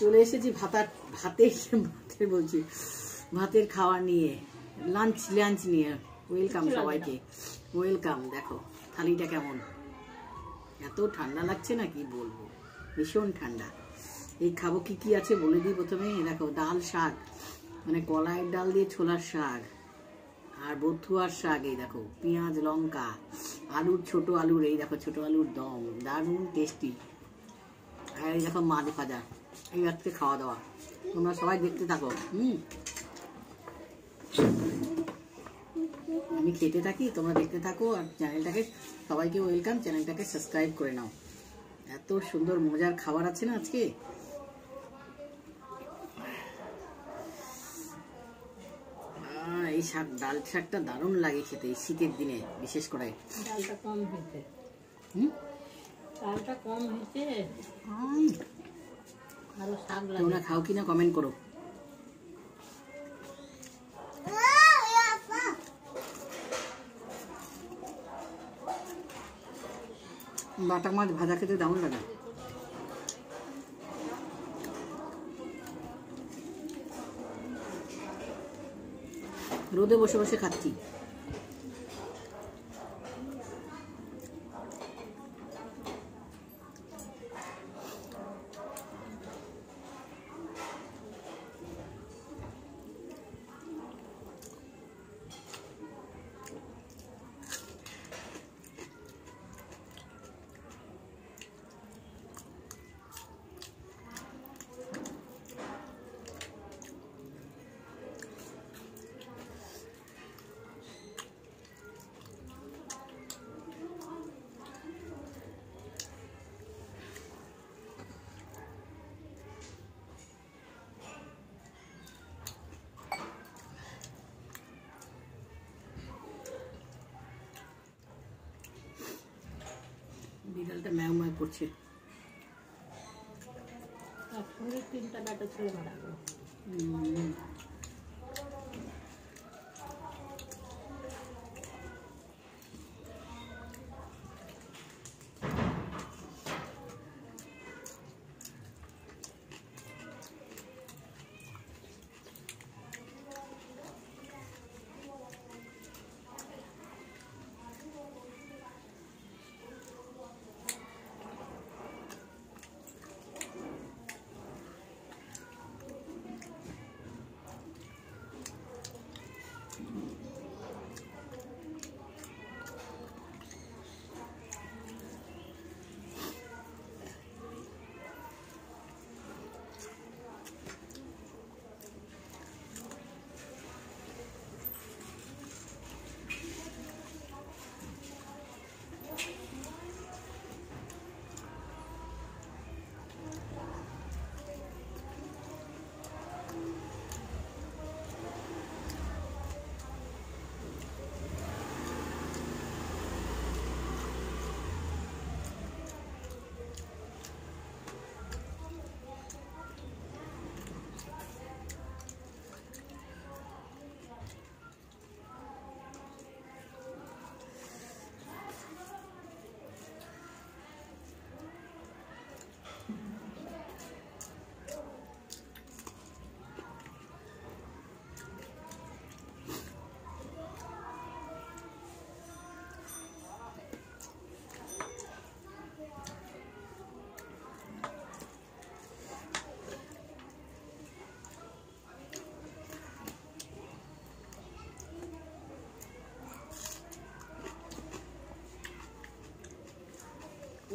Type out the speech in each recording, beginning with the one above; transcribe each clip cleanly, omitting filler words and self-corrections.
চলে এসেছি ভাতের বলছি ভাতের খাওয়া নিয়ে, লাঞ্চ নিয়ে। ওয়েলকাম সবাইকে, ওয়েলকাম। দেখো থালিটা কেমন, এত ঠান্ডা লাগছে না কি বলবো, ভীষণ ঠান্ডা। এই খাবো কি আছে বলে দিই প্রথমে। দেখো ডাল শাক, মানে কলাইয়ের ডাল দিয়ে ছোলার শাক আর বথুয়ার শাক। এই দেখো পেঁয়াজ লঙ্কা, আলুর ছোট আলুর, এই দেখো ছোট আলুর দম, দারুণ টেস্টি। আর এই দেখো মাছ ভাজা। এই হচ্ছে খাওয়া দাওয়া, তোমরা সবাই দেখতে থাকো। আমি খেতে থাকি, তোমরা দেখতে থাকো। আর চ্যানেলটাকে সবাইকে ওয়েলকাম, চ্যানেলটাকে সাবস্ক্রাইব করে নাও। এত সুন্দর মজার খাবার আছে না আজকে। এই শাক, ডাল শাকটা দারুণ লাগে খেতে এই শীতের দিনে, বিশেষ করে। ডালটা কম হয়েছে, ডালটা কম হয়েছে। আরো শাক লাগে। তোমরা খাও কিনা কমেন্ট করো। বাটা মাছ ভাজা খেতে দারুণ লাগে। রোদে বসে বসে খাচ্ছি। বিড়ালটা ম্যাও ম্যাও করছে। তিনটা ব্যাটা ছেলে মারা গেল।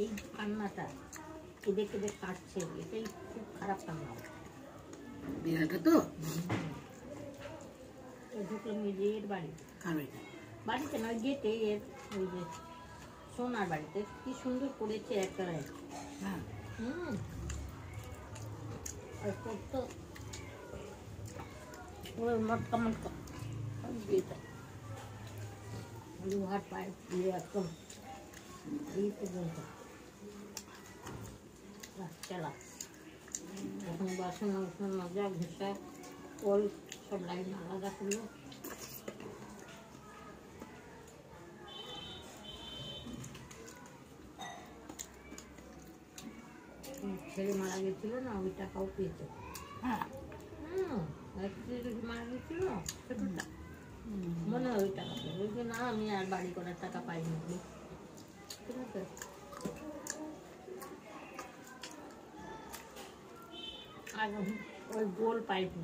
এই কান্নাটা কেঁদে কেঁদে কাটছে, এটাই খুব খারাপ কান্না। বিড়ালটা তো ঢুকলো নিজের বাড়ি, বাড়িতে নয় গেটে, ওই যে সোনার বাড়িতে কি সুন্দর করেছে একটা। তো ওই মটকা মটকা লোহার পাইপ দিয়ে একদম এই পর্যন্ত চালা। এখন বাসন মাজা ঘষা কল সব লাইন আলাদা করলো। ছেলে মারা গেছিল না, ওই টাকাও পেয়েছে। মারা গেছিল ছোটটা, মনে হয় ওই টাকা পেয়ে। ওই যে না, আমি আর বাড়ি করার টাকা পাইনি। ঠিক আছে, আর ওই গোল পাইনি,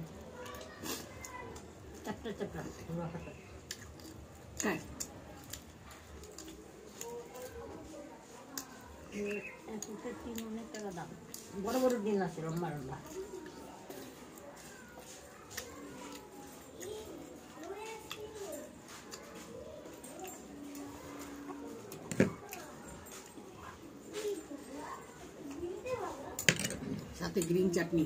চ্যাপটা চ্যাপটা তাই 3 অনেক টাকা দাম। বড় বড় ডিম আছে, লম্বা লম্বা। সাথে গ্রিন চাটনি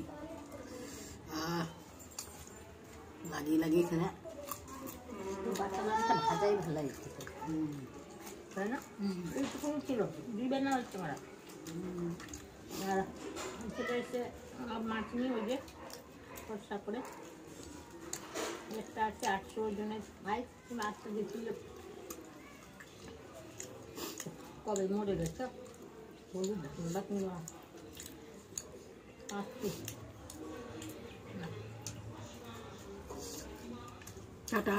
লাগিয়ে লাগিয়ে খেলে বাচ্চা মাছটা ভাজাই ভালো লাগছে, তাই না? এইটুকুনি ছিল, দিবে না হচ্ছে মারা। আর সেটা এসে মাছ নিয়ে ওই যে খরচা করে একটা আছে 800 ওজনের। ভাই মাছটা দিচ্ছিল কবে মরে গেছে, বলুন বা তুমি টাটা,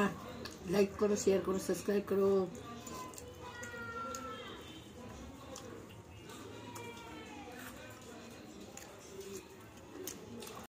লাইক করো, শেয়ার করো, সাবস্ক্রাইব করো।